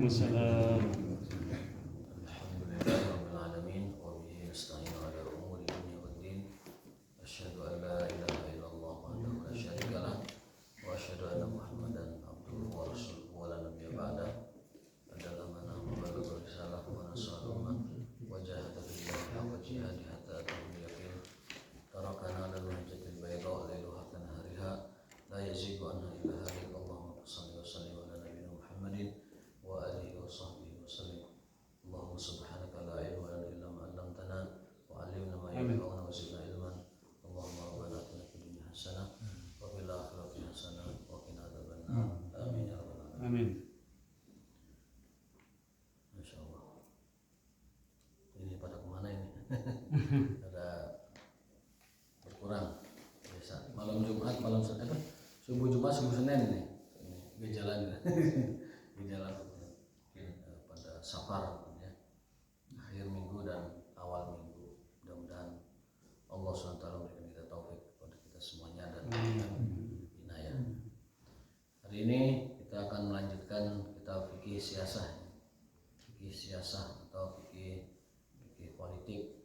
Waalaikumsalam. Alhamdulillahirrahmanirrahim. Wa bihi nasta'inu ala umuri dunya waddin. Asyhadu an la ilaha illallah wahdahu la syarika lah. Wa asyhadu anna Muhammadan abduhu wa rasuluhu wa la nabiyya ba'dah. Adalah mana balagha risalah wa nasaha ummah wa jahada fillahi haqqa jihadi hatta atahu yaqin. Tarakana ala al-mahajjatil bayda lailuha kanahariha la yazigu anha illa halik. Allahumma shalli wa sallim ala nabiyyina Muhammadin wa alihi wa sahbihi wa sallim. Allahumma subhanaka la ilma lana illa ma 'allamtana wa 'allimna ma yanfa'una wa zidna ilman. Allahumma rabbana atina fid dunya hasanah wa fil akhirati hasanah wa qina adzabannar. Amin ya rabbal alamin. Amin. Masyaallah. Ini pada kemana ini? Ada berkurang. Biasa malam Jumat, malam Senin, subuh Jumat, subuh Senin ini. Ini gejala pada safar ya. Akhir minggu dan awal minggu. Mudah-mudahan Allah SWT memberikan kita taufik kepada kita semuanya dan inayah. Hari ini kita akan melanjutkan kitab fikih siasah. Fikih siasah atau fikih politik.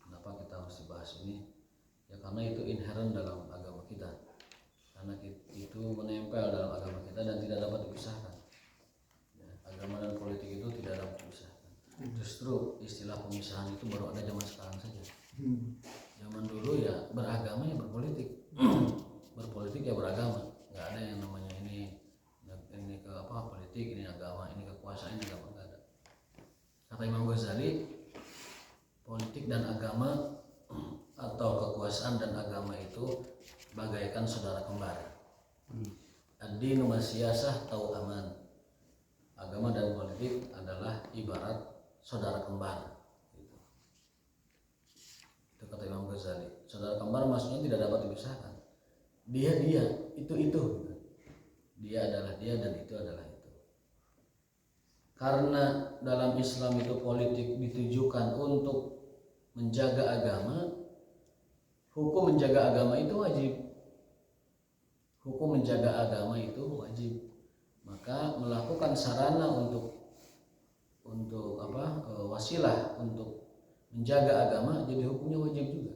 Kenapa kita mesti bahas ini? Ya karena itu inherent dalam agama kita. Karena itu menempel dalam agama kita dan tidak dapat dipisahkan. Ya, agama dan politik itu tidak dapat dipisahkan. Justru istilah pemisahan itu baru ada zaman sekarang saja. Zaman dulu ya beragama ya berpolitik, berpolitik ya beragama. Nggak ada yang namanya ini ke apa politik, ini agama, ini kekuasaan, ini agama, nggak ada. Kata Imam Ghazali, politik dan agama atau kekuasaan dan agama itu bagaikan saudara kembar. Ad-dinu wasiyasah tau'aman. Agama dan politik adalah ibarat saudara kembar. Itu kata Imam Ghazali. Saudara kembar maksudnya tidak dapat dipisahkan. Dia, itu. Dia adalah dia dan itu adalah itu. Karena dalam Islam itu politik ditujukan untuk menjaga agama, hukum menjaga agama itu wajib. Hukum menjaga agama itu wajib. Maka melakukan sarana untuk wasilah untuk menjaga agama jadi hukumnya wajib juga.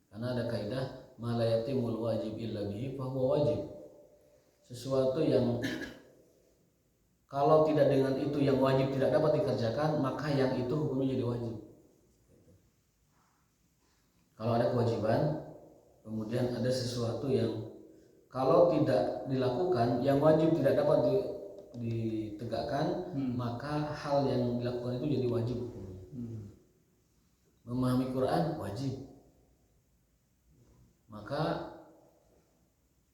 Karena ada kaidah ma la yatimul wajib illa bihi fa huwa wajib. Sesuatu yang kalau tidak dengan itu yang wajib tidak dapat dikerjakan, maka yang itu hukumnya jadi wajib. Kalau ada kewajiban, kemudian ada sesuatu yang kalau tidak dilakukan, yang wajib tidak dapat ditegakkan, maka hal yang dilakukan itu jadi wajib hukumnya. Memahami Quran wajib. Maka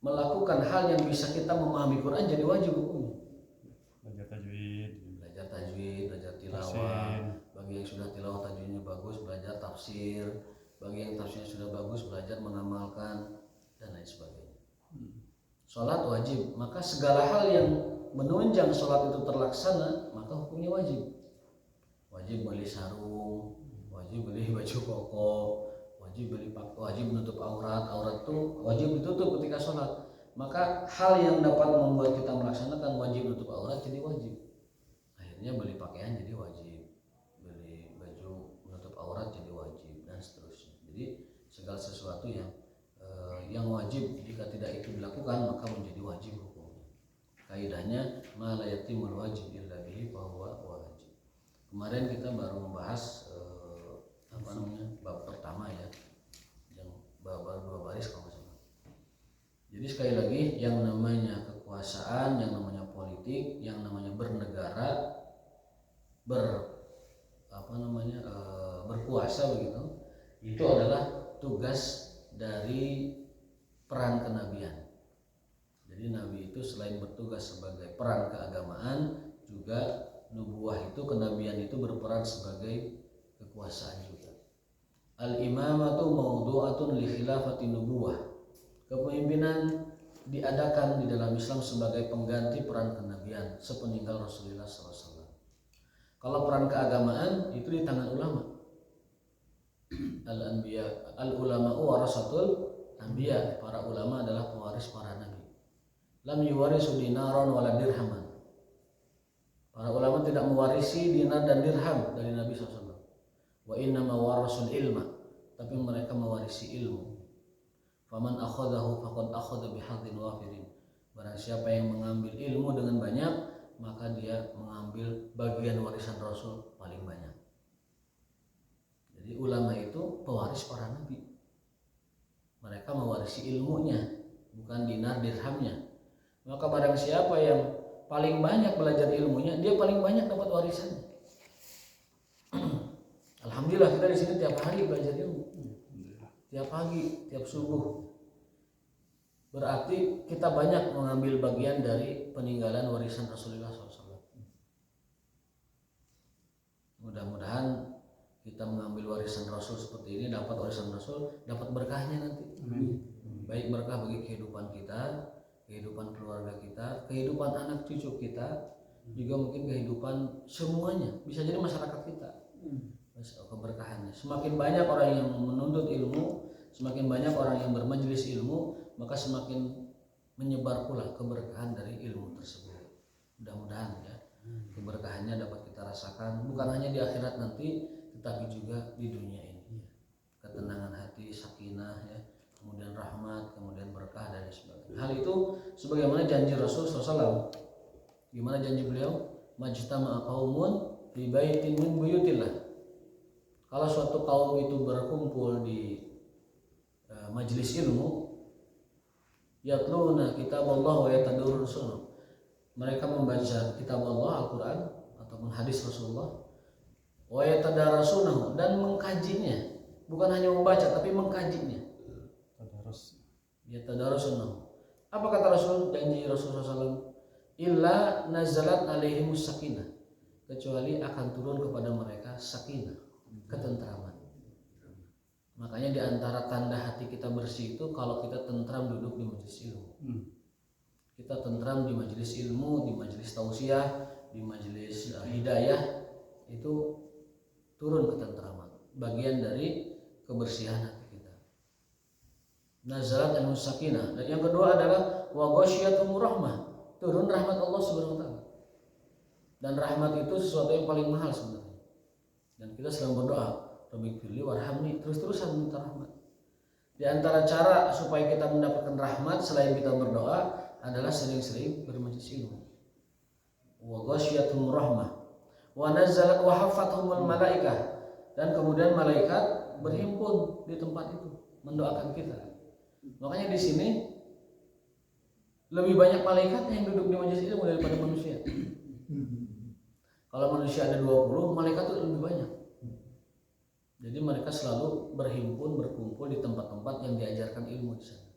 melakukan hal yang bisa kita memahami Quran jadi wajib hukumnya. Belajar tajwid, belajar tilawah. Bagi yang sudah tilawah tajwidnya bagus, belajar tafsir. Bagi yang tafsirnya sudah bagus, belajar mengamalkan dan lain sebagainya. Sholat wajib, maka segala hal yang menunjang sholat itu terlaksana, maka hukumnya wajib. Wajib beli sarung, wajib beli baju koko, wajib menutup aurat itu wajib ditutup ketika sholat. Maka hal yang dapat membuat kita melaksanakan wajib menutup aurat jadi wajib. Akhirnya beli pakaian jadi wajib, beli baju menutup aurat jadi wajib dan seterusnya. Jadi segala sesuatu yang wajib jika tidak itu dilakukan maka menjadi wajib hukumnya. Kaidahnya ma la yatimul wajib illa bihi fa huwa wajib. Kemarin kita baru membahas bab pertama ya, yang baru 2 baris kalau nggak salah. Jadi sekali lagi yang namanya kekuasaan, yang namanya politik, yang namanya bernegara, berkuasa begitu, itu adalah tugas dari peran kenabian. Jadi nabi itu selain bertugas sebagai peran keagamaan, juga nubuwah itu, kenabian itu berperan sebagai kekuasaan juga. Al-imamatu mawdu'atun li khilafati nubuwah. Kepemimpinan diadakan di dalam Islam sebagai pengganti peran kenabian sepeninggal Rasulullah SAW. Kalau peran keagamaan itu di tangan ulama. Al-anbiya, al-ulama'u warasatul anbiya. Para ulama adalah pewaris para nabi. Lam yuwarisu dinaron wala dirhaman. Para ulama tidak mewarisi dinar dan dirham dari Nabi SAW. Wa inna ma warasul ilma, tapi mereka mewarisi ilmu. Faman akhadahu faqad akhadha bihadzin wafirin. Barang siapa yang mengambil ilmu dengan banyak, maka dia mengambil bagian warisan Rasul paling banyak. Jadi ulama itu pewaris para nabi. Mereka mewarisi ilmunya, bukan dinar dirhamnya. Maka barang siapa yang paling banyak belajar ilmunya, dia paling banyak dapat warisannya. Alhamdulillah kita di sini tiap hari belajar ilmu, tiap pagi, tiap subuh. Berarti kita banyak mengambil bagian dari peninggalan warisan Rasulullah SAW. Mudah-mudahan kita mengambil warisan Rasul seperti ini, dapat warisan Rasul, dapat berkahnya nanti. Baik berkah bagi kehidupan kita, kehidupan keluarga kita, kehidupan anak cucu kita, juga mungkin kehidupan semuanya, bisa jadi masyarakat kita. Keberkahannya. Semakin banyak orang yang menuntut ilmu, semakin banyak orang yang bermajelis ilmu, maka semakin menyebar pula keberkahan dari ilmu tersebut. Mudah-mudahan ya, keberkahannya dapat kita rasakan bukan hanya di akhirat nanti, tetapi juga di dunia ini. Ketenangan hati, sakinah ya, kemudian rahmat, kemudian berkah dan sebagainya. Hal itu sebagaimana janji Rasul SAW. Gimana janji beliau? Majtama'a qaumun fi baitin min buyutillah. Kalau suatu kaum itu berkumpul di majelis ilmu, yatluna kitab Allah wa yatadurrusun. Mereka membaca kitab Allah, Al-Quran ataupun hadis Rasulullah, wa yatadarasunahu, dan mengkajinya. Bukan hanya membaca tapi mengkajinya. Yatadarasunahu. Apa kata Rasul, janji Rasulullah SAW? Illa nazalat alaihimus sakinah, kecuali akan turun kepada mereka sakinah, ketentraman. Makanya di antara tanda hati kita bersih itu kalau kita tentram duduk di majelis ilmu. Kita tentram di majelis ilmu, di majelis tausiah, di majelis hidayah, itu turun ketentraman. Bagian dari kebersihan hati kita. Nazalat al-sakinah. Dan yang kedua adalah wa ghasyiatumur rahmah. Turun rahmat Allah Subhanahu wa taala. Dan rahmat itu sesuatu yang paling mahal sebenarnya. Dan kita selalu berdoa, Rabbighfirli warhamni, terus-terusan minta rahmat. Di antara cara supaya kita mendapatkan rahmat selain kita berdoa adalah sering-sering bermajelis ilmu. Wa ghasyiatumur rahmah. Wa nazzalat wa haffathumul malaikah. Dan kemudian malaikat berhimpun di tempat itu mendoakan kita. Makanya di sini lebih banyak malaikat yang duduk di majelis ilmu daripada manusia. Kalau manusia ada 20, malaikat itu lebih banyak. Jadi mereka selalu berhimpun, berkumpul di tempat-tempat yang diajarkan ilmu di sana.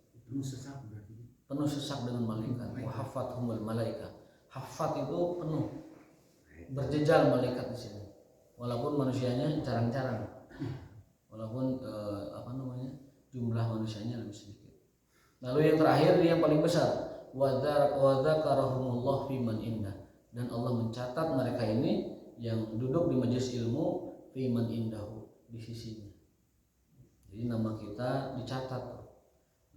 Penuh sesak dengan malaikat. Wa haffathumul malaikah. Haffat itu penuh, berjejal malaikat di sini. Walaupun manusianya jarang-jarang, walaupun jumlah manusianya lebih sedikit. Lalu yang terakhir, yang paling besar, wa dzakarahumullah fiman indah, dan Allah mencatat mereka ini yang duduk di majelis ilmu fiman indahu, di sisinya. Jadi nama kita dicatat,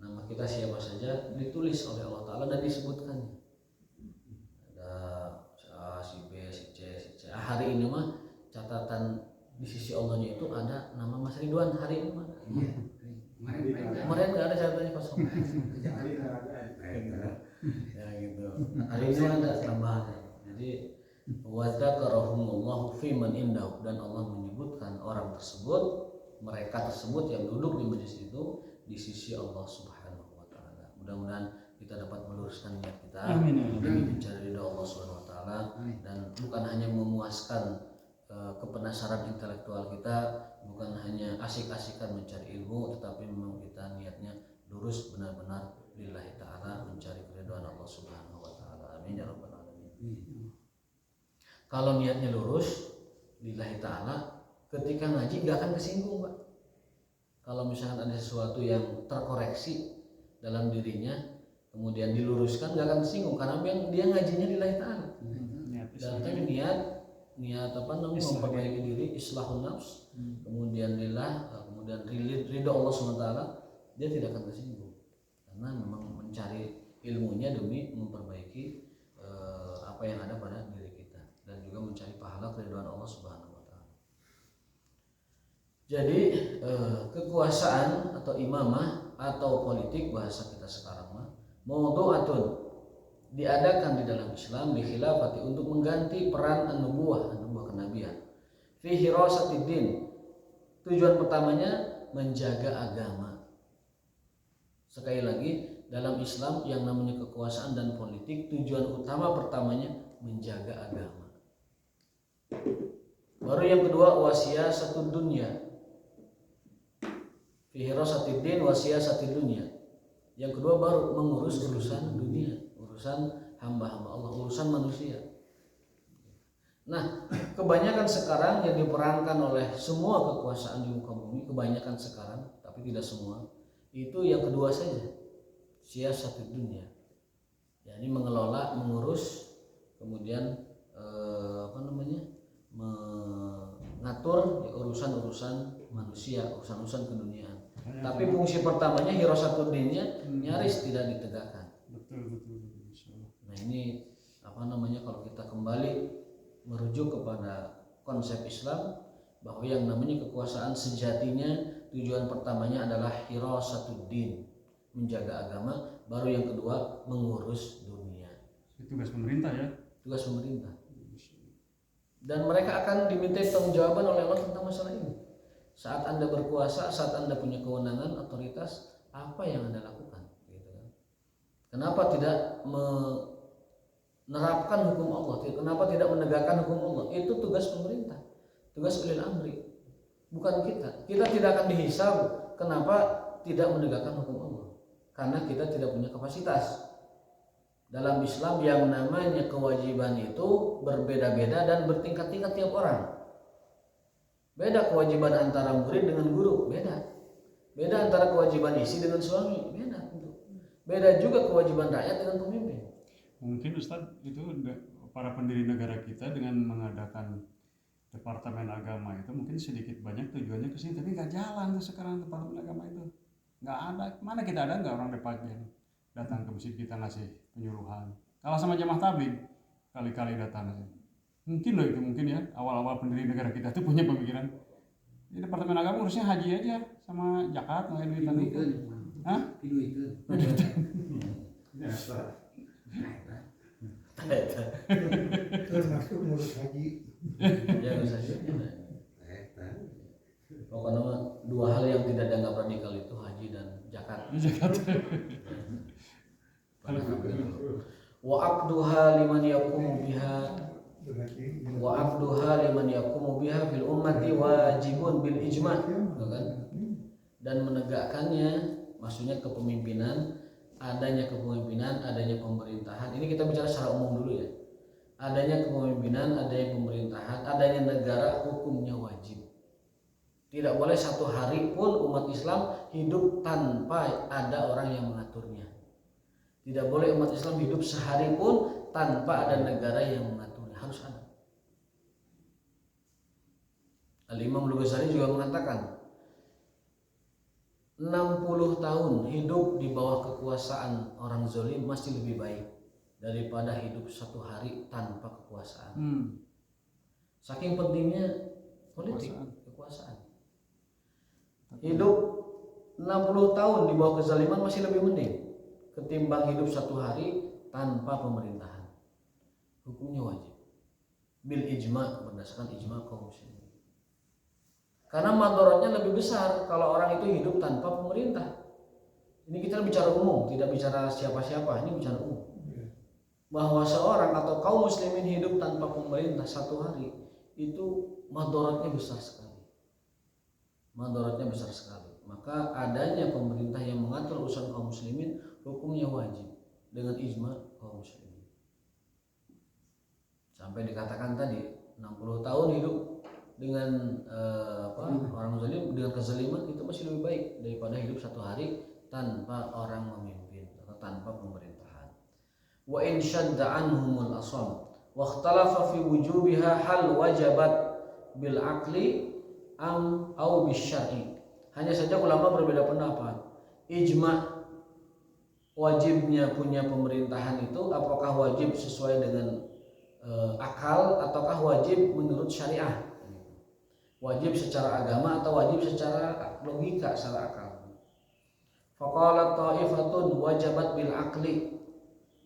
nama kita siapa saja ditulis oleh Allah Ta'ala dan disebutkan. Ada si A, si B, si C, si C. Hari ini mah catatan di sisi Allahnya itu ada nama Mas Ridwan hari ini mana? Iya. Kemarin nggak ada catatannya kosong. Ya gitu. Hari ini ada tambahan. Jadi wa dzakarahumullahu fiman indahu, dan Allah menyebutkan orang tersebut, mereka tersebut yang duduk di majelis itu di sisi Allah Subhanahu wa taala. Mudah-mudahan kita dapat meluruskan niat kita demi mencari ridha Allah Subhanahu wa taala, dan bukan hanya memuaskan kepenasaran intelektual kita, bukan hanya asik-asikan mencari ilmu, tetapi memang kita niatnya lurus benar-benar lillahi ta'ala, mencari keridhaan Allah Subhanahu wa taala. Amin ya rabbal alamin. Kalau niatnya lurus lillahi ta'ala, ketika ngaji nggak akan kesinggung, Pak. Kalau misalkan ada sesuatu yang terkoreksi dalam dirinya kemudian diluruskan, nggak akan kesinggung karena dia ngajinya lillahi ta'ala. Dan niat memperbaiki diri, islahun nafs, kemudian lillah, kemudian ridho Allah SWT, dia tidak akan tersinggung karena memang mencari ilmunya demi memperbaiki apa yang ada pada diri kita, dan Allah Subhanahu wa taala. Jadi kekuasaan atau imamah atau politik bahasa kita sekarang mah mawdu'atun, diadakan di dalam Islam di khilafati untuk mengganti peran an-nubuwah kenabian. Fi hirasatid din, tujuan pertamanya menjaga agama. Sekali lagi, dalam Islam yang namanya kekuasaan dan politik tujuan utama pertamanya menjaga agama. Baru yang kedua wasiyasatid dunya. Fi hirasatid din wasiyasatid dunya. Yang kedua baru mengurus urusan dunia, urusan hamba-hamba Allah, urusan manusia. Nah, kebanyakan sekarang yang diperankan oleh semua kekuasaan di muka bumi, kebanyakan sekarang, tapi tidak semua, itu yang kedua saja, siyasatid dunia. yakni mengelola, mengurus, kemudian mengatur ya, urusan-urusan manusia, urusan-urusan keduniaan. Tapi fungsi pertamanya hirosatuddinnya nyaris tidak ditegakkan. Betul. Nah ini kalau kita kembali merujuk kepada konsep Islam bahwa yang namanya kekuasaan sejatinya tujuan pertamanya adalah hirosatuddin, menjaga agama, baru yang kedua mengurus dunia. Itu tugas pemerintah ya? Tugas pemerintah. Dan mereka akan diminta pertanggungjawaban oleh Allah tentang masalah ini. Saat Anda berkuasa, saat Anda punya kewenangan, otoritas, apa yang Anda lakukan? Gitu kan? Kenapa tidak menerapkan hukum Allah? Kenapa tidak menegakkan hukum Allah? Itu tugas pemerintah, tugas ulil amri, bukan kita. Kita tidak akan dihisab kenapa tidak menegakkan hukum Allah, karena kita tidak punya kapasitas. Dalam Islam yang namanya kewajiban itu berbeda-beda dan bertingkat-tingkat tiap orang. Beda kewajiban antara murid dengan guru, beda. Beda antara kewajiban istri dengan suami, beda. Beda juga kewajiban rakyat dengan pemimpin. Mungkin Ustadz itu para pendiri negara kita dengan mengadakan Departemen Agama itu mungkin sedikit banyak tujuannya ke sini, tapi nggak jalan tuh sekarang Departemen Agama itu. Nggak ada. Mana kita ada nggak orang Departemen datang ke masjid kita ngasih penyuluhan. Kalah sama jamaah tabligh, kali-kali datang. Mungkin loh itu mungkin ya awal-awal pendiri negara kita tuh punya pemikiran di Departemen Agama urusnya haji aja sama zakat nggak duit itu. Hah? Itu. Termasuk ngurus haji. Ya saja. Pokoknya dua hal yang tidak dianggap radikal itu haji dan zakat. Wa abduha liman yaqumu biha fil ummati wajibun bil ijma', kan? Dan menegakkannya maksudnya kepemimpinan, adanya pemerintahan. Ini kita bicara secara umum dulu ya. Adanya kepemimpinan, adanya pemerintahan, adanya negara, hukumnya wajib. Tidak boleh satu hari pun umat Islam hidup tanpa ada orang yang mengaturnya. Tidak boleh umat Islam hidup sehari pun tanpa ada negara yang mengaturnya. Harus ada. Al-Imam Al-Ghazali juga mengatakan 60 tahun hidup di bawah kekuasaan orang zalim masih lebih baik daripada hidup satu hari tanpa kekuasaan. Saking pentingnya politik, kekuasaan. Hidup 60 tahun di bawah kezaliman masih lebih mending ketimbang hidup satu hari tanpa pemerintahan. Hukumnya wajib bil ijma', berdasarkan ijma' kaum muslimin. Karena madharatnya lebih besar kalau orang itu hidup tanpa pemerintah. Ini kita bicara umum, tidak bicara siapa-siapa, ini bicara umum. Bahwa seorang atau kaum muslimin hidup tanpa pemerintah satu hari itu madharatnya besar sekali. Maka adanya pemerintah yang mengatur urusan kaum muslimin hukumnya wajib dengan ijma kaum muslimin. Sampai dikatakan tadi 60 tahun hidup dengan orang zalim, dengan kezaliman itu masih lebih baik daripada hidup satu hari tanpa orang memimpin atau tanpa pemerintahan. Wa in shadda anhumul asam wa ikhtalafa fi wujubiha hal wajabat bil aqli am au bisyar'i. Hanya saja ulama berbeda pendapat. Ijma wajibnya punya pemerintahan itu apakah wajib sesuai dengan akal ataukah wajib menurut syariah? Wajib secara agama atau wajib secara logika, secara akal? Faqala ta'ifatun wajabat bil akli.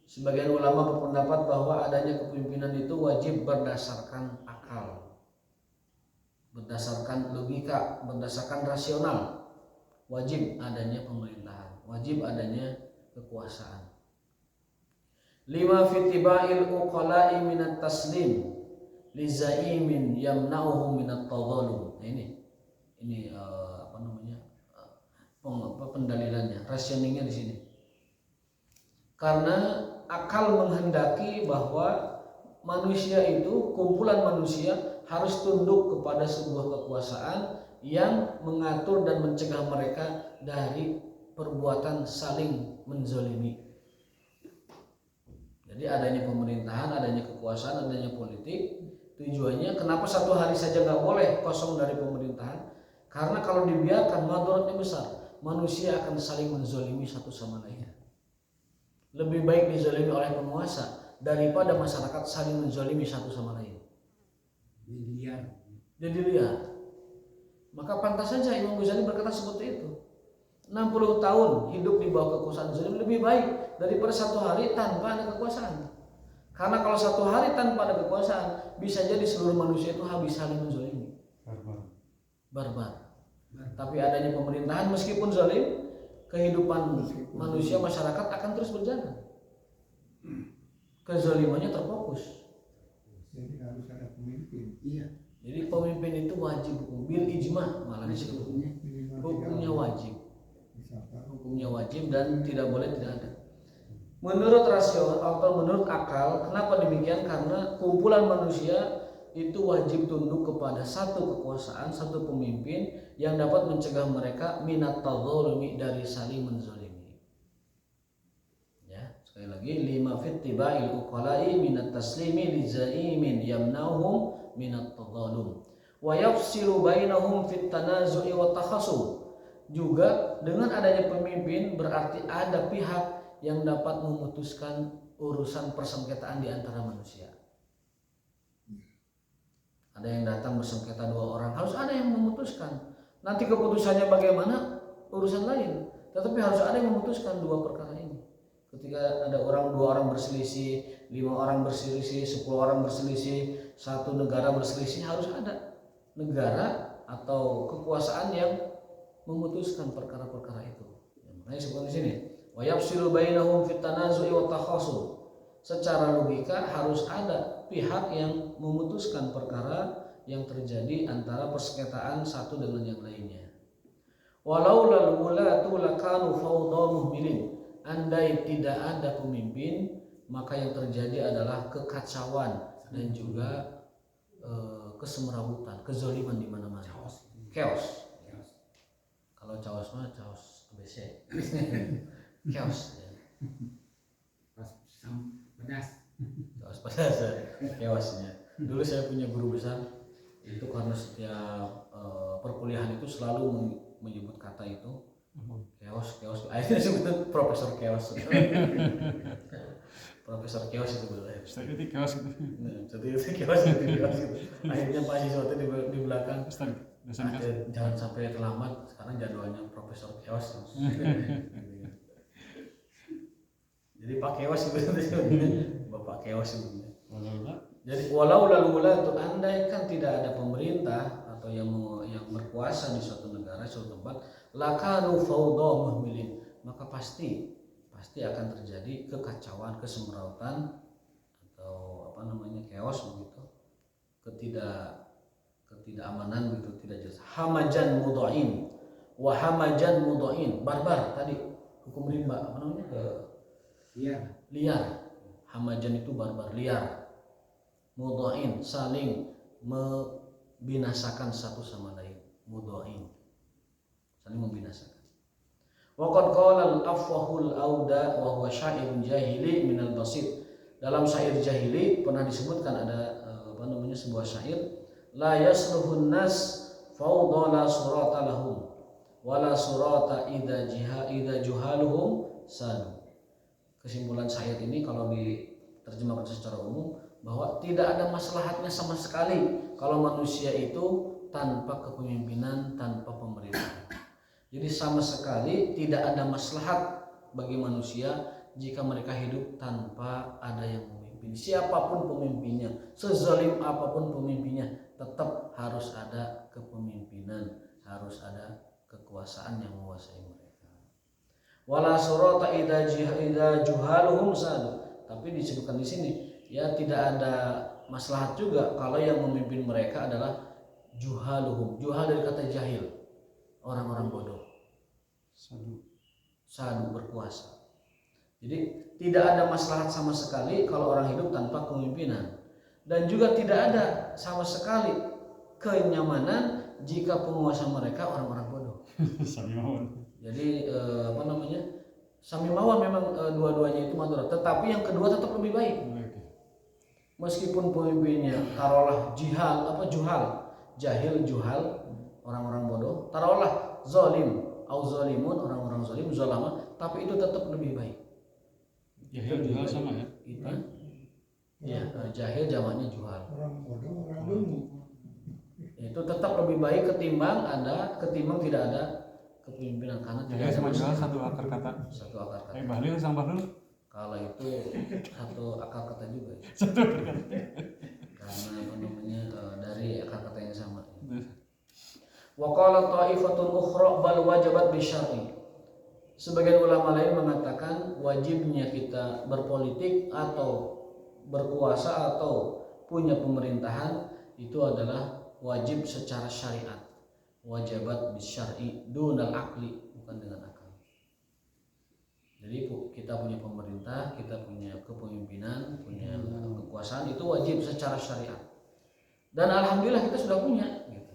Sebagian ulama berpendapat bahwa adanya kepemimpinan itu wajib berdasarkan akal, berdasarkan logika, berdasarkan rasional. Wajib adanya pemerintahan, wajib adanya kekuasaan. Lima fitiba'il uqala'i minat taslim li zaimin yamna'uhu minat tadhalum. Nah, ini pendalilannya, rasioningnya di sini. Karena akal menghendaki bahwa manusia itu, kumpulan manusia harus tunduk kepada sebuah kekuasaan yang mengatur dan mencegah mereka dari perbuatan saling menzalimi. Jadi adanya pemerintahan, adanya kekuasaan, adanya politik, tujuannya kenapa satu hari saja nggak boleh kosong dari pemerintahan? Karena kalau dibiarkan madaratnya besar, manusia akan saling menzalimi satu sama lain. Lebih baik dizalimi oleh penguasa daripada masyarakat saling menzalimi satu sama lain. Jadi liar. Maka pantas saja Imam Ghazali berkata seperti itu. 60 tahun hidup di bawah kekuasaan zalim lebih baik daripada satu hari tanpa ada kekuasaan. Karena kalau satu hari tanpa ada kekuasaan, bisa jadi seluruh manusia itu habis saling menzalimi. Barbar. Tapi adanya pemerintahan meskipun zalim, kehidupan manusia masyarakat akan terus berjalan. Kezalimannya terfokus. Jadi harus ada pemimpin. Iya. Jadi pemimpin itu wajib hukum bil ijma, malah disebut hukumnya wajib. Hukumnya wajib dan tidak boleh tidak ada. Menurut rasio atau menurut akal, kenapa demikian? Karena kumpulan manusia itu wajib tunduk kepada satu kekuasaan, satu pemimpin yang dapat mencegah mereka minat tadzalumi, dari saling menzalimi. Ya, sekali lagi, lima fittiba'il uqala'i minat taslimi li zaimin yamna'uhum minat tadzalum wa yafsilu bainahum fit tanazu'i wa takhasum. Juga dengan adanya pemimpin berarti ada pihak yang dapat memutuskan urusan persengketaan di antara manusia. Ada yang datang bersengketa dua orang, harus ada yang memutuskan. Nanti keputusannya bagaimana urusan lain, tetapi harus ada yang memutuskan dua perkara ini. Ketika ada dua orang berselisih, 5 orang berselisih, 10 orang berselisih, satu negara berselisih, harus ada negara atau kekuasaan yang memutuskan perkara-perkara itu. Makanya seperti sini, wa yafsilu bainahum fit tanazu'i wa takhasum. Secara logika harus ada pihak yang memutuskan perkara yang terjadi antara persengketaan satu dengan yang lainnya. Walau lal wulatu lakanu fawdha muhmilin. Andai tidak ada pemimpin, maka yang terjadi adalah kekacauan dan juga kesemrawutan, kezaliman di mana-mana. Chaos. Kalau chaos mah chaos ABC. Chaos. Ya. Chaos pedas ya. Chaosnya. Dulu saya punya guru besar, itu karena setiap perkuliahan itu selalu menyebut kata itu chaos. Akhirnya disebut Profesor Chaos. Profesor Chaos itu boleh. Studi chaos gitu. Studi chaos gitu. Akhirnya Pak Siswa itu di belakang. Jangan sampai terlambat. Sekarang jadwalnya Profesor Chaos. Jadi Pak Chaos itu Bapak Chaos itu. Jadi walau lalu itu andai kan tidak ada pemerintah atau yang berkuasa di suatu negara, suatu tempat, lakanu fawdha muhmilin, maka pasti akan terjadi kekacauan, kesemrautan atau chaos begitu, ketidakamanan begitu, tidak jelas. Hamajan mudhain wa hamajan mudhain, barbar tadi hukum rimba liar. Hamajan itu barbar, liar. Mudhain saling membinasakan satu sama lain. Mudhain saling membinasakan. Waqad qala al-afwahul auda wa huwa syairun jahili minal basit. Dalam syair jahili pernah disebutkan ada sebuah syair, la yasluhun nas fawdha la surata lahum wa la surata idza juhaluhum sadu. Kesimpulan syair ini kalau terjemahkan secara umum bahwa tidak ada maslahatnya sama sekali kalau manusia itu tanpa kepemimpinan, tanpa pemerintahan. Jadi sama sekali tidak ada maslahat bagi manusia jika mereka hidup tanpa ada yang memimpin. Siapapun pemimpinnya, sezalim apapun pemimpinnya, tetap harus ada kepemimpinan, harus ada kekuasaan yang menguasai mereka. Wala surata idza juhaluhum sadu. Tapi disebutkan di sini ya tidak ada maslahat juga kalau yang memimpin mereka adalah juhaluhum. Juhal dari kata jahil, orang-orang bodoh. Sadu berkuasa. Jadi tidak ada maslahat sama sekali kalau orang hidup tanpa kepemimpinan, dan juga tidak ada sama sekali kenyamanan jika penguasa mereka orang-orang bodoh. Jadi samimawan memang dua-duanya itu madorot, tetapi yang kedua tetap lebih baik. Meskipun pemimpinnya taruhlah jahil juhal, orang-orang bodoh, taruhlah zalim au zalimun, orang-orang zalim, zalama, tapi itu tetap lebih baik. Jahil juhal sama ya? Itu ya, jahil jamaknya juhal. Orang bodoh, orang dungu. Itu tetap lebih baik ketimbang tidak ada kepemimpinan, karena Jahil sama juhal satu akar kata. Satu akar kata. Bahlil sama Bahlul? Kalau itu satu akar kata juga. Satu akar kata. Karena dari akar kata yang sama. Wa qala ta'ifatun ukhra bal wajabat bisyar'i. Sebagian ulama lain mengatakan wajibnya kita berpolitik atau berkuasa atau punya pemerintahan itu adalah wajib secara syariat. Wajabat bisyar'i dunal aqli, bukan dengan akal. Jadi kita punya pemerintah, kita punya kepemimpinan, punya kekuasaan, itu wajib secara syariat. Dan alhamdulillah kita sudah punya gitu.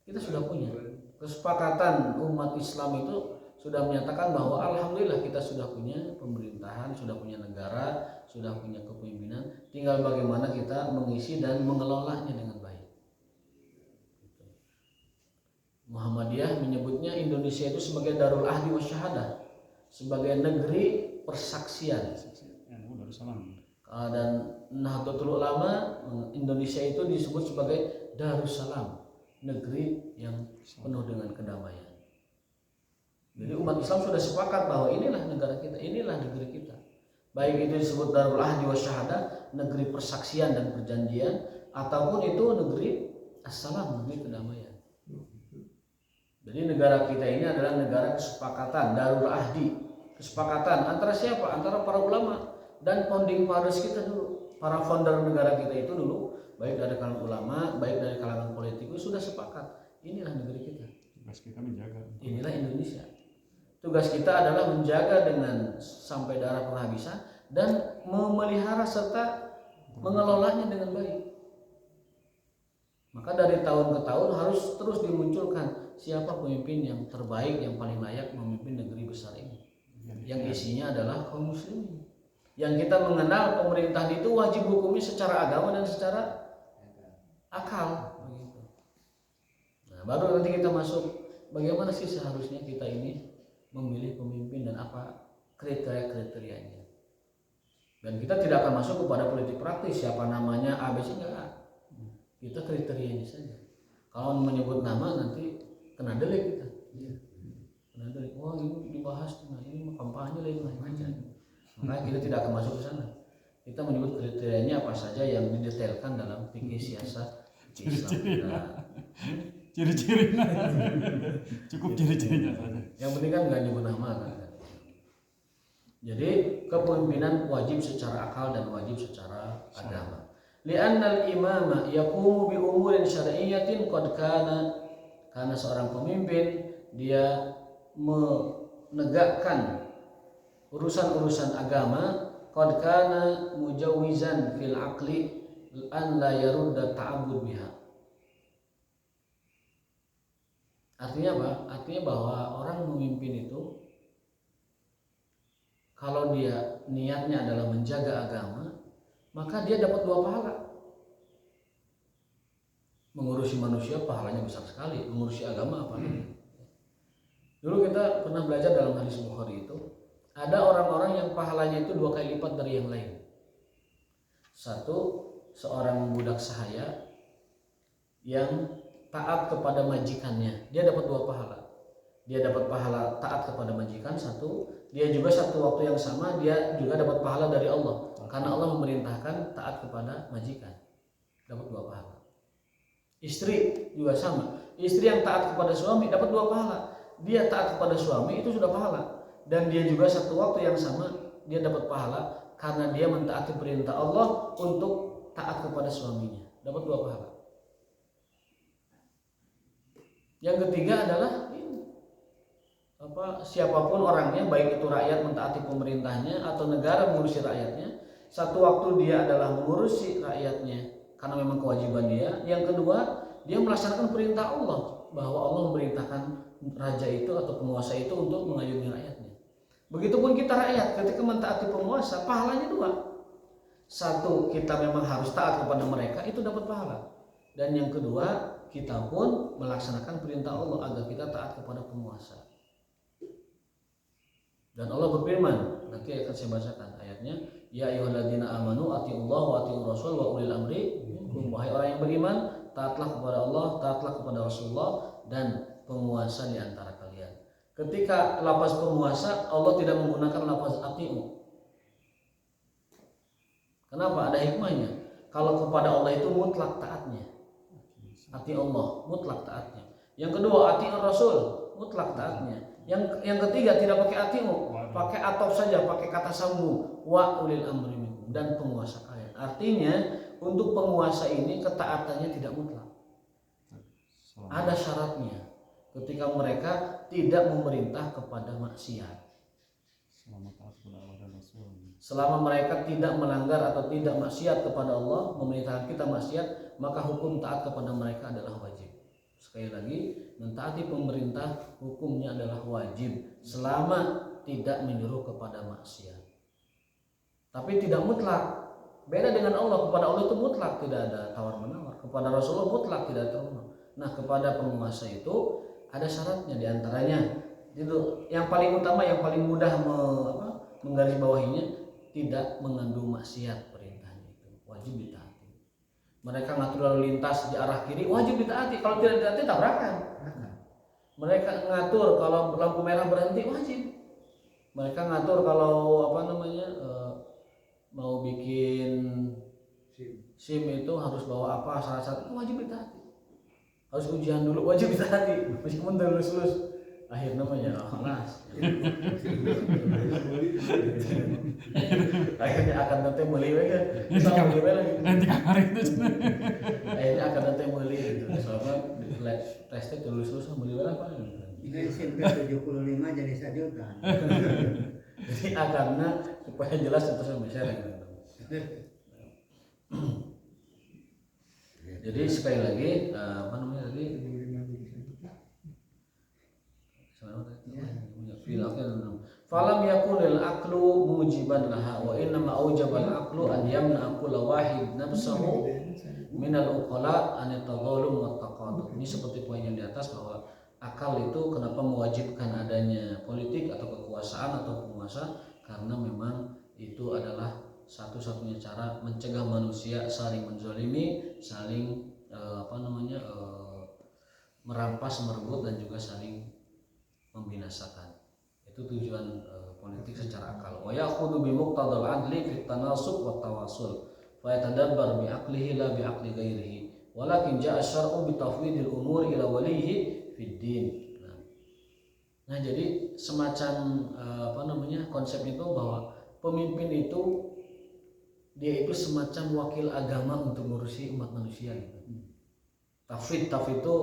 Kita sudah punya. Kesepakatan umat Islam itu sudah menyatakan bahwa alhamdulillah kita sudah punya pemerintahan, sudah punya negara, sudah punya kepemimpinan, tinggal bagaimana kita mengisi dan mengelolanya dengan baik. Muhammadiyah menyebutnya Indonesia itu sebagai Darul Ahdi wa Syahadah, sebagai negeri persaksian. Dan Nahdlatul Ulama, Indonesia itu disebut sebagai Darussalam, negeri yang penuh dengan kedamaian. Jadi umat Islam sudah sepakat bahwa inilah negara kita, inilah negeri kita. Baik itu disebut Darul Ahdi wa Syahadah, negeri persaksian dan perjanjian, ataupun itu negeri Assalam, negeri kedamaian. Jadi negara kita ini adalah negara kesepakatan, Darul Ahdi, kesepakatan antara siapa? Antara para ulama dan founding fathers kita dulu, para founder negara kita itu dulu, baik dari kalangan ulama, baik dari kalangan politikus sudah sepakat, inilah negeri kita. Tugas kita menjaga. Inilah Indonesia. Tugas kita adalah menjaga dengan sampai darah penghabisan dan memelihara serta mengelolanya dengan baik. Maka dari tahun ke tahun harus terus dimunculkan siapa pemimpin yang terbaik, yang paling layak memimpin negeri besar ini. Yang isinya adalah kaum muslimin. Yang kita mengenal pemerintahan itu wajib hukumnya secara agama dan secara akal. Nah, baru nanti kita masuk bagaimana sih seharusnya kita ini memilih pemimpin dan apa kriteria-kriterianya. Dan kita tidak akan masuk kepada politik praktis siapa namanya ABC, enggak. Kita kriterianya saja. Kalau menyebut nama nanti kena delik kita. Kena delik. Wah ini dibahas, nah ini kampanye lain aja. Maka kita tidak akan masuk ke sana. Kita menyebut kriterianya apa saja yang didetailkan dalam fikih siasat Islam. Ciri-cirinya cukup ciri-cirinya saja. Yang penting kan nggak nyebut nama kan. Jadi kepemimpinan wajib secara akal dan wajib secara agama. Li'anna al-imama yaqumu bi umurin syar'iyyatin qad kana, karena seorang pemimpin dia menegakkan urusan-urusan agama qad kana mujawizan fil aqli an la yarudda ta'abbud biha. Artinya apa? Artinya bahwa orang memimpin itu kalau dia niatnya adalah menjaga agama, maka dia dapat 2 pahala. Mengurusi manusia pahalanya besar sekali, mengurusi agama apalagi. Dulu kita pernah belajar dalam hadis Bukhari itu, ada orang-orang yang pahalanya itu 2 kali lipat dari yang lain. Satu, seorang budak sahaya yang taat kepada majikannya, dia dapat 2 pahala. Dia dapat pahala taat kepada majikan, satu, dia juga satu waktu yang sama dia juga dapat pahala dari Allah, karena Allah memerintahkan taat kepada majikan, dapat 2 pahala. Istri juga sama, istri yang taat kepada suami dapat 2 pahala. Dia taat kepada suami itu sudah pahala, dan dia juga satu waktu yang sama dia dapat pahala karena dia mentaati perintah Allah untuk taat kepada suaminya, dapat 2 pahala. Yang ketiga adalah siapapun orangnya, baik itu rakyat mentaati pemerintahnya atau negara mengurusi rakyatnya, satu waktu dia adalah mengurusi rakyatnya karena memang kewajiban dia. Yang kedua, dia melaksanakan perintah Allah, bahwa Allah memerintahkan raja itu atau penguasa itu untuk mengayomi rakyatnya. Begitupun kita rakyat, ketika mentaati penguasa, pahalanya 2. Satu, kita memang harus taat kepada mereka, itu dapat pahala. Dan yang kedua, kita pun melaksanakan perintah Allah agar kita taat kepada penguasa. Dan Allah berfirman, nanti akan saya bacakan ayatnya, ya ayyuhalladzina amanu atiullaha wa atiur rasul wa ulil amri minkum. Wahai orang yang beriman, taatlah kepada Allah, taatlah kepada Rasulullah dan penguasa di antara kalian. Ketika lafaz penguasa, Allah tidak menggunakan lafaz atiu. Kenapa? Ada hikmahnya. Kalau kepada Allah itu mutlak taatnya, ati Allah mutlak taatnya. Yang kedua, ati Rasul mutlak taatnya. Yang ketiga, tidak pakai atiu, pakai atop saja, pakai kata sambung, wa ulil amri minkum, dan penguasa kalian. Artinya untuk penguasa ini ketaatannya tidak mutlak, ada syaratnya. Ketika mereka tidak memerintah kepada maksiat, selama mereka tidak melanggar atau tidak maksiat kepada Allah, memerintahkan kita maksiat, maka hukum taat kepada mereka adalah wajib. Sekali lagi, mentaati pemerintah hukumnya adalah wajib selama tidak menyuruh kepada maksiat. Tapi tidak mutlak. Beda dengan Allah, kepada Allah itu mutlak, tidak ada tawar-menawar. Kepada Rasulullah mutlak, tidak ada tawar-menawar. Nah, kepada penguasa itu ada syaratnya, diantaranya itu yang paling utama, yang paling mudah menggarisbawahinya, tidak mengandung maksiat. Perintahnya itu wajib ditaati. Mereka ngatur lalu lintas di arah kiri, wajib ditaati. Kalau tidak ditaati, tabrakan. Mereka ngatur kalau lampu merah berhenti, wajib. Mereka ngatur kalau mau bikin SIM itu harus bawa apa, syarat-syarat itu wajib ditaati. Harus ujian dulu, wajib ditaati. Meskipun terus-terus akhirnya nas. Akhirnya akan nanti beli lagi. Nanti kamar itu. Akhirnya akan nanti beli gitu. Soalnya tesnya terus-terus beli berapa? Ini SIM 75 jadi 1 juta. Jadi akarnya supaya jelas itu sama share. Jadi sekali lagi tadi falam yakunil aqlu mujiban laha wa innama aujabal aqlu an yamna kulla wahid nafsahu minal uqala an tadhalum wa taqadum. Ini seperti poin yang di atas, bahwa akal itu kenapa mewajibkan adanya politik atau kekuasaan atau penguasa, karena memang itu adalah satu-satunya cara mencegah manusia saling menzalimi, saling merampas, merebut, dan juga saling membinasakan. Itu tujuan politik secara akal. Wa ya'khudhu bi muqtadal adli fi tanasub wa tawasul fa yatadabbar bi aqlihi la bi aqli ghairihi walakin ja'a syar'u bi tafwidil umur ila walihi fid din. Nah, jadi semacam konsep itu bahwa pemimpin itu dia itu semacam wakil agama untuk mengurusi umat manusia gitu. Tafwid itu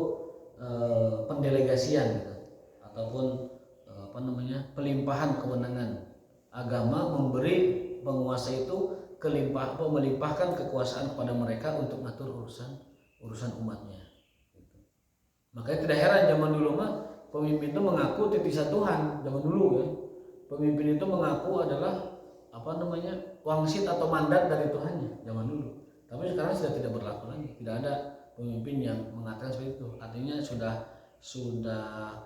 pendelegasian gitu, ataupun pelimpahan kewenangan. Agama memberi penguasa itu melimpahkan kekuasaan kepada mereka untuk mengatur urusan umatnya gitu. Makanya tidak heran zaman dulu mah pemimpin itu mengaku titisan Tuhan. Zaman dulu ya, pemimpin itu mengaku adalah wangsit atau mandat dari Tuhannya zaman dulu. Tapi sekarang sudah tidak berlaku lagi. Tidak ada pemimpin yang mengatakan seperti itu. Artinya sudah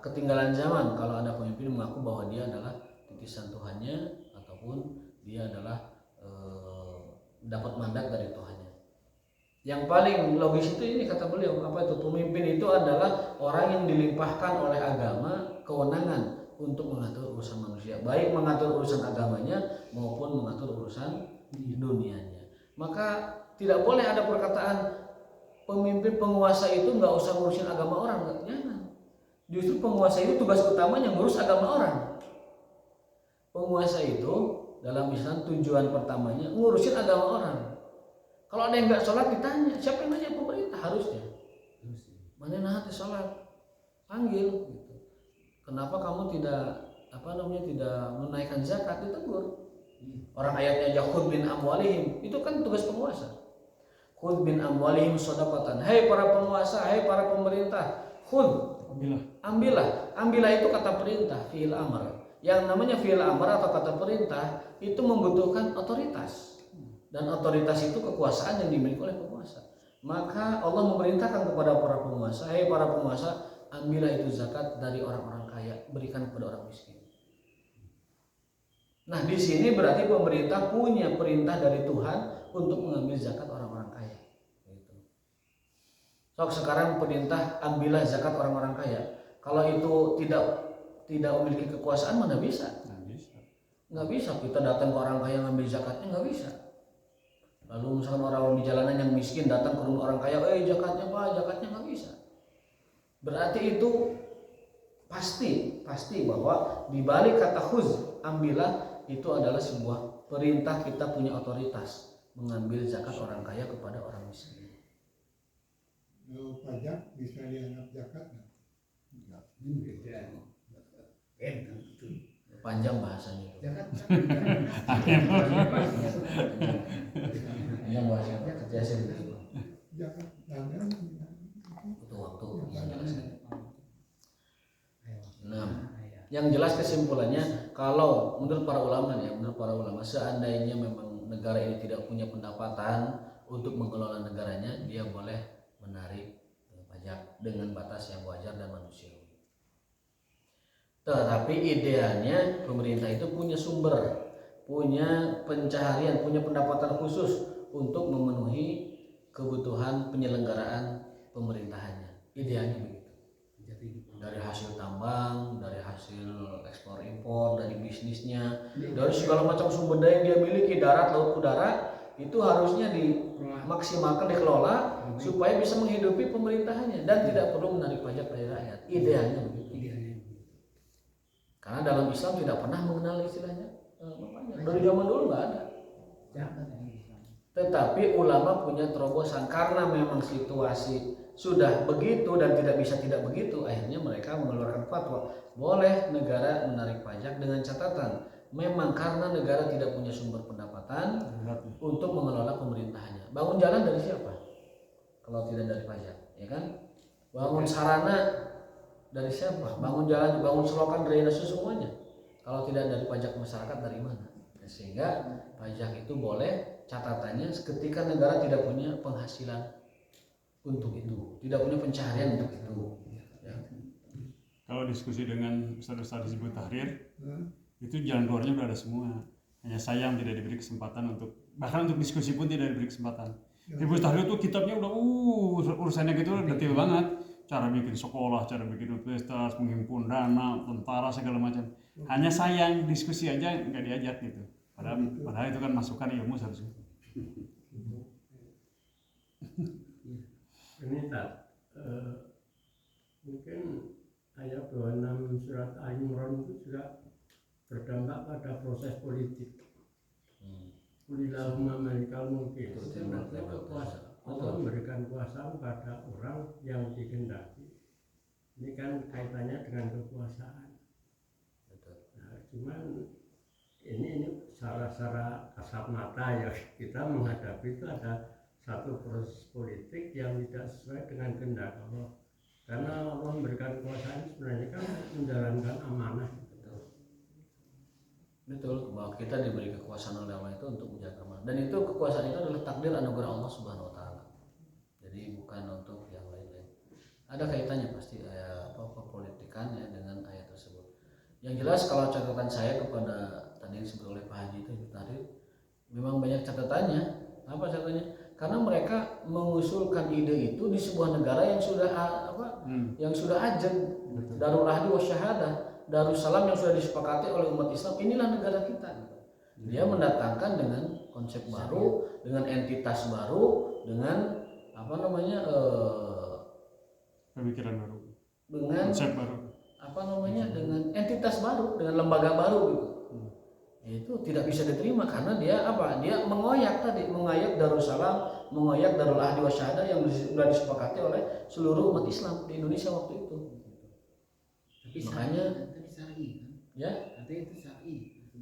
ketinggalan zaman kalau ada pemimpin mengaku bahwa dia adalah titisan Tuhannya, ataupun dia adalah dapat mandat dari Tuhannya. Yang paling logis itu ini kata beliau, apa itu? Pemimpin itu adalah orang yang dilimpahkan oleh agama kewenangan untuk mengatur urusan manusia, baik mengatur urusan agamanya maupun mengatur urusan dunianya. Maka tidak boleh ada perkataan pemimpin penguasa itu nggak usah ngurusin agama orang, jangan. Justru penguasa itu tugas utamanya ngurus agama orang. Penguasa itu dalam Islam tujuan pertamanya ngurusin agama orang. Kalau ada yang nggak sholat ditanya, siapa yang nanya? Pemerintah harusnya. Mana nanti sholat? Panggil. Gitu. Kenapa kamu tidak tidak menaikkan zakat? Ditegur. Orang ayatnya aja khudh min amwalihim, itu kan tugas penguasa. Khudh min amwalihim shadaqatan. Hai para penguasa, hai para pemerintah, khudh, ambillah itu kata perintah, fi'il amr. Yang namanya fi'il amr atau kata perintah itu membutuhkan otoritas. Dan otoritas itu kekuasaan yang dimiliki oleh penguasa. Maka Allah memerintahkan kepada para penguasa, hai para penguasa, ambillah itu zakat dari orang-orang kaya, berikan kepada orang miskin. Nah, di sini berarti pemerintah punya perintah dari Tuhan untuk mengambil zakat orang-orang kaya. Gitu. So, sekarang perintah ambillah zakat orang-orang kaya. Kalau itu tidak memiliki kekuasaan, mana bisa? Nggak bisa. Kita datang ke orang kaya ngambil zakatnya, nggak bisa. Lalu misalkan orang-orang di jalanan yang miskin datang ke rumah orang kaya, zakatnya Pak, zakatnya nggak bisa. Berarti itu pasti bahwa di balik kata khuz, ambillah, itu adalah sebuah perintah, kita punya otoritas mengambil zakat orang kaya kepada orang miskin. Kalau pajak bisa dianggap zakat nggak? Panjang bahasanya itu. Panjang bahasanya kerja sendiri. Zakat dagang Butuh waktu menjelaskan. Nah, yang jelas kesimpulannya, kalau menurut para ulama seandainya memang negara ini tidak punya pendapatan untuk mengelola negaranya, dia boleh menarik pajak dengan batas yang wajar dan manusiawi. Tetapi idealnya pemerintah itu punya sumber, punya pencaharian, punya pendapatan khusus untuk memenuhi kebutuhan penyelenggaraan pemerintahannya. Idealnya begitu. Dari hasil tambang, dari hasil ekspor impor, dari bisnisnya, dari segala macam sumber daya yang dia miliki, darat, laut, udara, itu harusnya dimaksimalkan, dikelola supaya bisa menghidupi pemerintahannya dan tidak perlu menarik pajak dari rakyat. Idealnya begitu. Karena dalam Islam tidak pernah mengenal istilahnya pajak. Dari zaman dulu nggak ada. Tetapi ulama punya terobosan karena memang situasi sudah begitu dan tidak bisa tidak begitu, akhirnya mereka mengeluarkan fatwa boleh negara menarik pajak dengan catatan memang karena negara tidak punya sumber pendapatan untuk mengelola pemerintahannya. Bangun jalan dari siapa? Kalau tidak dari pajak, ya kan? Bangun sarana dari siapa? Bangun jalan, bangun selokan, drainase semuanya. Kalau tidak dari pajak masyarakat dari mana? Sehingga pajak itu boleh, catatannya ketika negara tidak punya penghasilan untuk itu, tidak punya pencaharian untuk itu. Ya. Kalau diskusi dengan ustaz-ustaz di Hizbut Tahrir, itu jalan keluarnya udah ada semua. Hanya sayang tidak diberi kesempatan untuk, bahkan untuk diskusi pun tidak diberi kesempatan. Hizbut Tahrir tuh kitabnya udah urusannya gitu detail banget. Cara bikin sekolah, cara bikin universitas, menghimpun dana, tentara segala macam. Hanya sayang diskusi aja nggak diajak gitu. Padahal itu kan masukan ilmu seharusnya. Ini mungkin ayat 26 surat Al-Imran itu juga berdampak pada proses politik. Kulillahumma malikal mulki. Allah memberikan kuasa pada orang yang dikehendaki. Ini kan kaitannya dengan kekuasaan. Nah, cuman ini secara kasat mata ya, kita menghadapi itu ada satu proses politik yang tidak sesuai dengan kehendak Allah. Karena Allah memberikan kekuasaan sebenarnya kan menjalankan amanah. Betul, bahwa kita diberi kekuasaan oleh Allah itu untuk menjaga amanah. Dan itu kekuasaan itu adalah takdir anugerah Allah Subhanahu wa taala. Jadi bukan untuk yang lain-lain. Ada kaitannya pasti politikan ya dengan ayat tersebut. Yang jelas kalau catatan saya kepada tadi disebut oleh Pak Haji itu tadi memang banyak catatannya Apa contohnya? Karena mereka mengusulkan ide itu di sebuah negara yang sudah yang sudah ajeng, Darul Ahdi wa Syahadah, Darussalam yang sudah disepakati oleh umat Islam. Inilah negara kita. Dia mendatangkan dengan konsep baru, dengan entitas baru, dengan pemikiran baru, dengan konsep baru, dengan entitas baru, dengan lembaga baru gitu. Itu tidak bisa diterima karena dia mengoyak Darussalam, mengoyak Darul Ahdi wa Syahadah yang sudah disepakati oleh seluruh umat Islam di Indonesia waktu itu. Tapi Makanya tadi syar'i kan? ya, Katanya itu syar'i.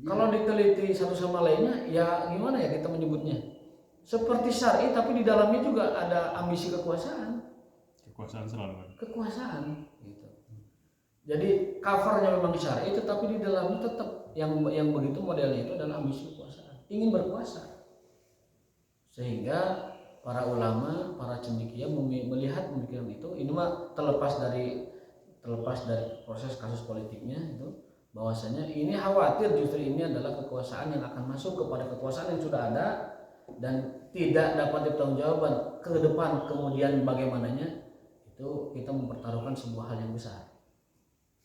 kalau diteliti satu sama lainnya, ya gimana ya kita menyebutnya? Seperti syar'i tapi di dalamnya juga ada ambisi kekuasaan selalu ada. Kekuasaan gitu. Jadi covernya memang syar'i tetapi di dalamnya tetap yang begitu modelnya itu adalah ambisi kekuasaan, ingin berkuasa. Sehingga para ulama, para cendekia melihat pemikiran itu, ini mah terlepas dari proses kasus politiknya itu, bahwasanya ini khawatir justru ini adalah kekuasaan yang akan masuk kepada kekuasaan yang sudah ada dan tidak dapat dipertanggungjawabkan ke depan, kemudian bagaimananya itu kita mempertaruhkan sebuah hal yang besar.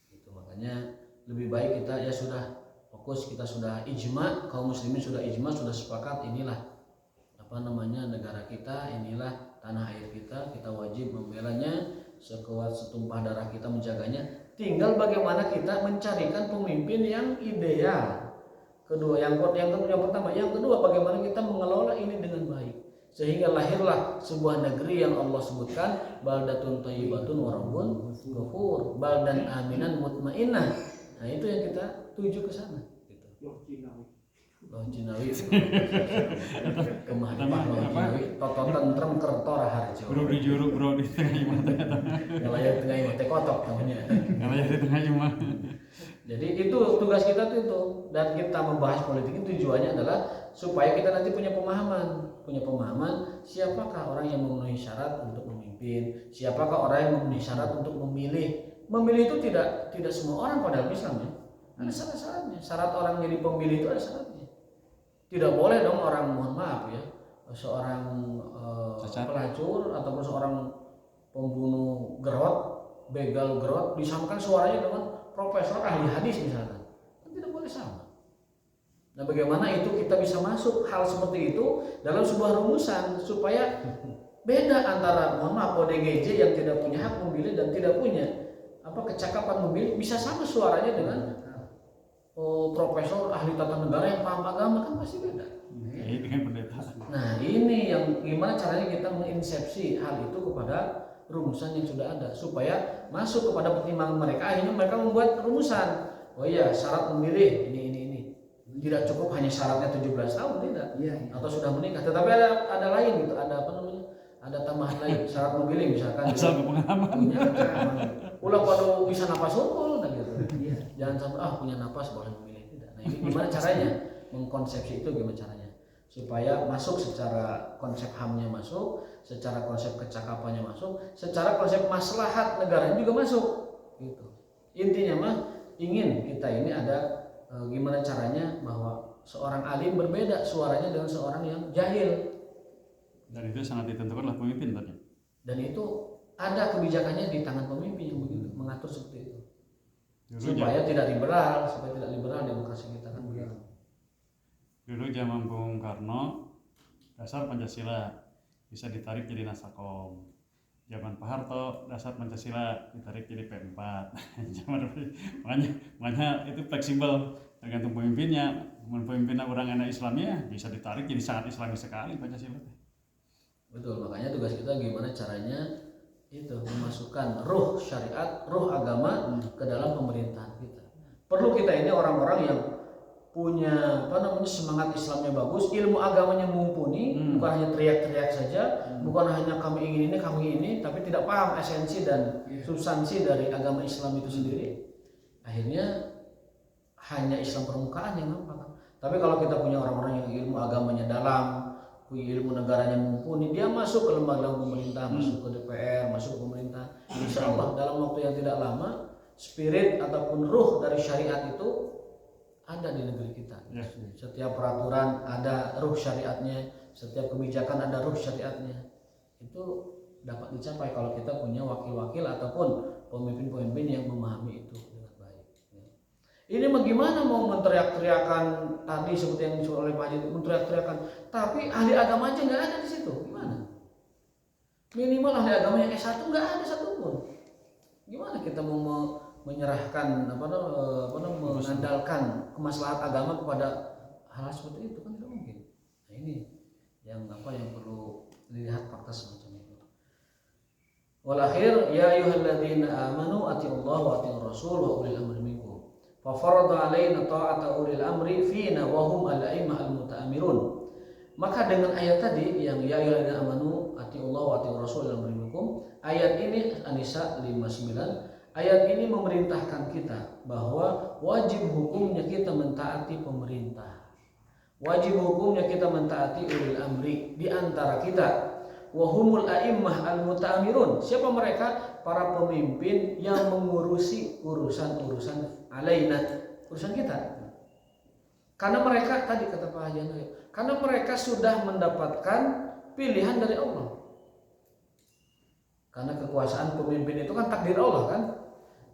Itu makanya lebih baik kita ya sudah fokus, kita sudah ijma, kaum muslimin sudah ijma, sudah sepakat inilah negara kita, inilah tanah air kita wajib membelanya sekuat setumpah darah kita, menjaganya. Tinggal bagaimana kita mencarikan pemimpin yang ideal. Yang pertama, yang kedua bagaimana kita mengelola ini dengan baik sehingga lahirlah sebuah negeri yang Allah sebutkan baldatun thayyibatun wa rabbun ghafur, baldan aminan mutmainnah. Nah, itu yang kita tuju ke sana gitu. Loh Cinawi. Kemana Cinawi? Toto tentrem kertor harjo. Bro di juruk, bro di tengah imah. Ngelayar tengah imah teh kotok namanya. Ngelayar di tengah imah. Jadi itu tugas kita tuh itu, dan kita membahas politik itu tujuannya adalah supaya kita nanti punya pemahaman siapakah orang yang memenuhi syarat untuk memimpin, siapakah orang yang memenuhi syarat untuk memilih. Memilih itu tidak semua orang pada Islam ya. Ada syarat-syaratnya. Syarat orang jadi pemilih itu ada syaratnya. Tidak boleh dong orang, mohon maaf ya, seorang pelacur ataupun seorang pembunuh begal gerot disamakan suaranya dengan profesor ahli hadis misalkan. Kan tidak boleh sama. Nah, bagaimana itu kita bisa masuk hal seperti itu dalam sebuah rumusan supaya beda antara mohon maaf ODGJ yang tidak punya hak memilih dan tidak punya kecakapan memilih bisa sama suaranya dengan profesor ahli tata negara yang paham agama, kan pasti beda. Dengan pendeta. Nah, ini yang gimana caranya kita menginsepsi hal itu kepada rumusan yang sudah ada supaya masuk kepada pertimbangan mereka. Akhirnya mereka membuat rumusan. Oh iya, syarat memilih ini. Tidak cukup hanya syaratnya 17 tahun, tidak. Atau sudah menikah. Tetapi ada lain gitu, ada tambahan lain syarat memilih misalkan. Asal pengalaman. Ulah pada bisa napas hukum gitu. Jangan sampai punya napas boleh memilih, tidak. Nah, ini gimana caranya mengkonsepsi itu, gimana caranya supaya masuk secara konsep HAM-nya masuk, secara konsep kecakapannya masuk, secara konsep maslahat negaranya juga masuk gitu. Intinya mah ingin kita ini ada gimana caranya bahwa seorang alim berbeda suaranya dengan seorang yang jahil, dan itu sangat ditentukan oleh pemimpin tadi. Dan itu ada kebijakannya di tangan pemimpin yang begitu mengatur seperti itu. Supaya tidak liberal demokrasi kita kan begitu. Dulu zaman Bung Karno dasar Pancasila bisa ditarik jadi Nasakom. Zaman Pak Harto dasar Pancasila ditarik jadi P4. makanya itu fleksibel tergantung pemimpinnya. Pemimpinnya orang anak Islamnya bisa ditarik jadi sangat Islami sekali Pancasila. Betul, makanya tugas kita gimana caranya itu memasukkan ruh syariat, ruh agama ke dalam pemerintahan kita. Perlu kita ini orang-orang yang punya semangat Islamnya bagus, ilmu agamanya mumpuni, bukan hanya teriak-teriak saja, bukan hanya kami ingin ini, tapi tidak paham esensi dan substansi dari agama Islam itu sendiri. Akhirnya hanya Islam permukaan yang nampak. Tapi kalau kita punya orang-orang yang ilmu agamanya dalam, ilmu negaranya mumpuni, dia masuk ke lembaga pemerintah, masuk ke DPR, masuk ke pemerintah. Insya Allah dalam waktu yang tidak lama, spirit ataupun ruh dari syariat itu ada di negeri kita. Ya. Setiap peraturan ada ruh syariatnya, setiap kebijakan ada ruh syariatnya. Itu dapat dicapai kalau kita punya wakil-wakil ataupun pemimpin-pemimpin yang memahami itu dengan baik. Ini bagaimana mau menteriak-teriakan tadi seperti yang disuruh oleh Pak Haji itu menteriak-teriakan, tapi ahli agama aja nggak ada di situ. Gimana? Minimal ahli agama yang S1 nggak ada satupun. Gimana kita mau menyerahkan mengandalkan kemaslahatan agama kepada hal seperti itu, kan tidak mungkin. Nah, ini yang perlu dilihat fakta semacam itu. Wal akhir ya ayyuhalladzina amanu atiullaha wa atiur rasul wa ulil amri minkum. Fa farada alaina ta'ata ulil amri fina wa hum al-a'immah al-muta'ammirun. Maka dengan ayat tadi yang ya ayyuhalladzina amanu atiullaha wa atiur rasul wa ulil amri minkum, ayat ini An-Nisa 59. Ayat ini memerintahkan kita bahwa wajib hukumnya kita mentaati pemerintah. Wajib hukumnya kita mentaati ulil amri di antara kita. Wahumul a'immah al-muta'amirun. Siapa mereka? Para pemimpin yang mengurusi urusan-urusan alaina, urusan kita. Karena mereka tadi kata Pak Haji Anoy, karena mereka sudah mendapatkan pilihan dari Allah. Karena kekuasaan pemimpin itu kan takdir Allah kan.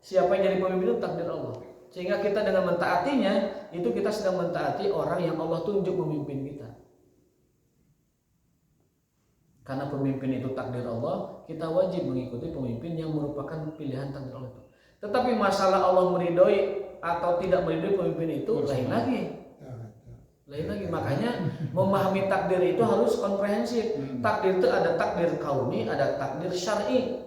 Siapa yang jadi pemimpin itu takdir Allah. Sehingga kita dengan mentaatinya, itu kita sedang mentaati orang yang Allah tunjuk memimpin kita. Karena pemimpin itu takdir Allah, kita wajib mengikuti pemimpin yang merupakan pilihan takdir Allah itu. Tetapi masalah Allah meridhoi atau tidak meridhoi pemimpin itu lain lagi. Lain lagi. Makanya memahami takdir itu harus komprehensif. Takdir itu ada takdir kauni, ada takdir syar'i.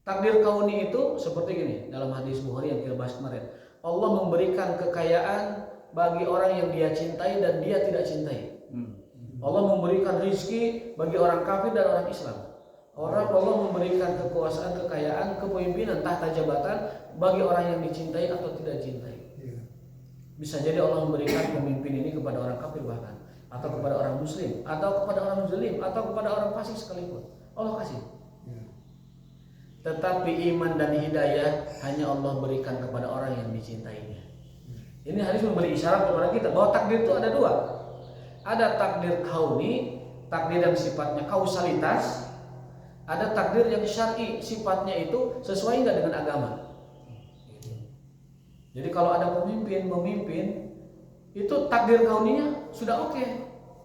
Takdir kauni itu seperti gini, dalam hadis Bukhari yang kita bahas kemarin. Allah memberikan kekayaan bagi orang yang dia cintai dan dia tidak cintai. Allah memberikan rizki bagi orang kafir dan orang Islam. Allah memberikan kekuasaan, kekayaan, kepemimpinan, tahta jabatan bagi orang yang dicintai atau tidak cintai. Bisa jadi Allah memberikan pemimpin ini kepada orang kafir bahkan, atau kepada orang muslim, atau kepada orang muslim, atau kepada orang fasik sekalipun. Allah kasih. Tetapi iman dan hidayah hanya Allah berikan kepada orang yang dicintainya. Ini hadis memberi isyarat kepada kita bahwa takdir itu ada dua. Ada takdir kauni, takdir yang sifatnya kausalitas. Ada takdir yang syar'i, sifatnya itu sesuai nggak dengan agama. Jadi kalau ada pemimpin, itu takdir kauninya sudah oke.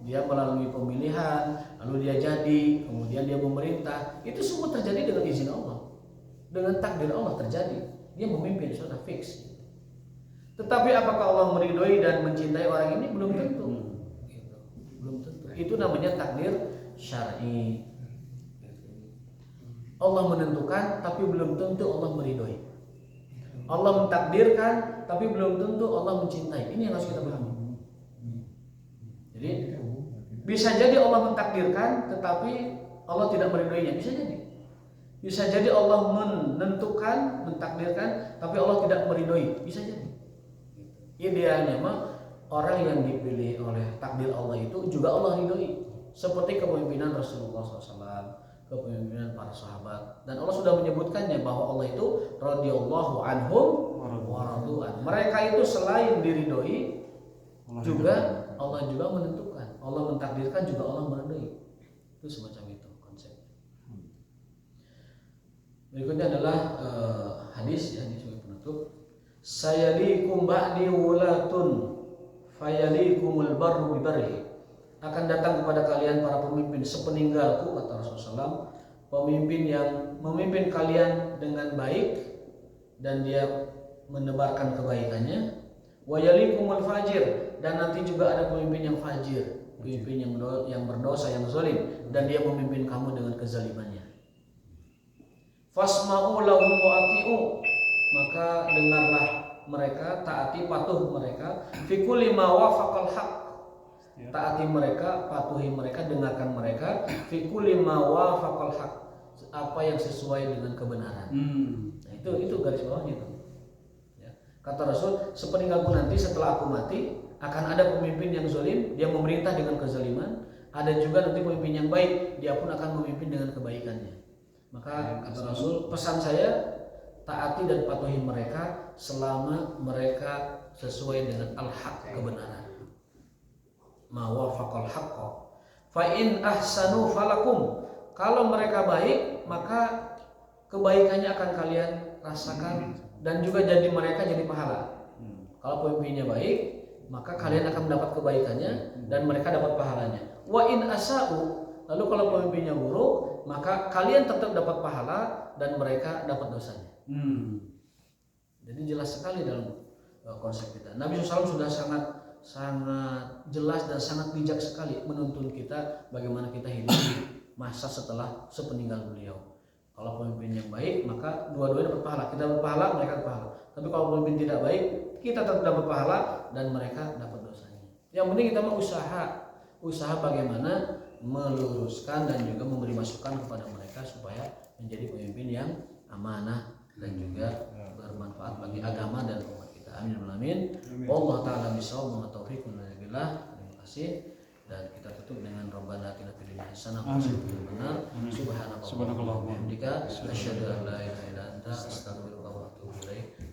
Dia melalui pemilihan, lalu dia jadi, kemudian dia memerintah. Itu semua terjadi dengan izin Allah. Dengan takdir Allah terjadi. Dia memimpin, sudah fix. Tetapi apakah Allah meridhoi dan mencintai orang ini? Belum tentu. Belum tentu. Itu namanya takdir syar'i. Allah menentukan, tapi belum tentu Allah meridhoi. Allah mentakdirkan, tapi belum tentu Allah mencintai. Ini yang harus kita pahami. Jadi bisa jadi Allah mentakdirkan, tetapi Allah tidak meridhoinya. Bisa jadi. Bisa jadi Allah menentukan, mentakdirkan, tapi Allah tidak meridhoi. Bisa jadi. Idealnya mah orang yang dipilih oleh takdir Allah itu juga Allah ridhoi. Seperti kepemimpinan Rasulullah SAW, kepemimpinan para sahabat. Dan Allah sudah menyebutkannya bahwa Allah itu radhiyallahu anhum wa radu'an. Mereka itu selain diridhoi, juga Allah juga menentukan. Allah mentakdirkan, juga Allah meridhoi. Itu semacam itu konsepnya. Berikutnya adalah hadis yang sebagai penutup. Sayalikum ba'di wulatun fayalikumul barru bibarri. Akan datang kepada kalian para pemimpin sepeninggalku, kata Rasulullah SAW, pemimpin yang memimpin kalian dengan baik dan dia menebarkan kebaikannya. Wayalikumul fajir, dan nanti juga ada pemimpin yang fajir, pemimpin yang berdosa, yang zalim, dan dia memimpin kamu dengan kezalimannya. Fasma'u lahum wa ati'u, maka dengarlah mereka, taati, patuh mereka. Fi kulli ma wafaqal haq, taati mereka, patuhi mereka, dengarkan mereka. Fi kulli ma wafaqal haq, apa yang sesuai dengan kebenaran. Nah, itu garis bawahnya itu. Ya. Kata Rasul, sepeninggalku nanti setelah aku mati akan ada pemimpin yang zalim, dia memerintah dengan kezaliman. Ada juga nanti pemimpin yang baik, dia pun akan memimpin dengan kebaikannya. Maka kata Rasul, pesan saya, taati dan patuhi mereka selama mereka sesuai dengan al-haq, kebenaran. Ma wafaqal haqqa. Fa in ahsanu falakum. Kalau mereka baik, maka kebaikannya akan kalian rasakan dan juga jadi mereka jadi pahala. Kalau pemimpinnya baik, maka kalian akan mendapat kebaikannya dan mereka dapat pahalanya. Wa in asa'u, lalu kalau pemimpinnya buruk, maka kalian tetap dapat pahala dan mereka dapat dosanya. Jadi jelas sekali dalam konsep kita. Nabi SAW sudah sangat jelas dan sangat bijak sekali menuntun kita bagaimana kita hidup di masa setelah sepeninggal beliau. Kalau pemimpin yang baik, maka dua-duanya dapat pahala. Kita dapat pahala, mereka dapat pahala. Tapi kalau pemimpin tidak baik, kita tetap dapat pahala dan mereka dapat dosanya. Yang penting kita mau usaha bagaimana meluruskan dan juga memberi masukan kepada mereka supaya menjadi pemimpin yang amanah dan juga bermanfaat bagi agama dan umat kita. Amin. Amin. Allah taala bisawab wa taufiq billah. Terima kasih. Dan kita tutup dengan Rabbana atina fid dunya hasanah wa fil akhirati hasanah. Subhanakallahumma wa bihamdika asyhadu an la ilaha illa anta astaghfiruka wa atubu ilaik.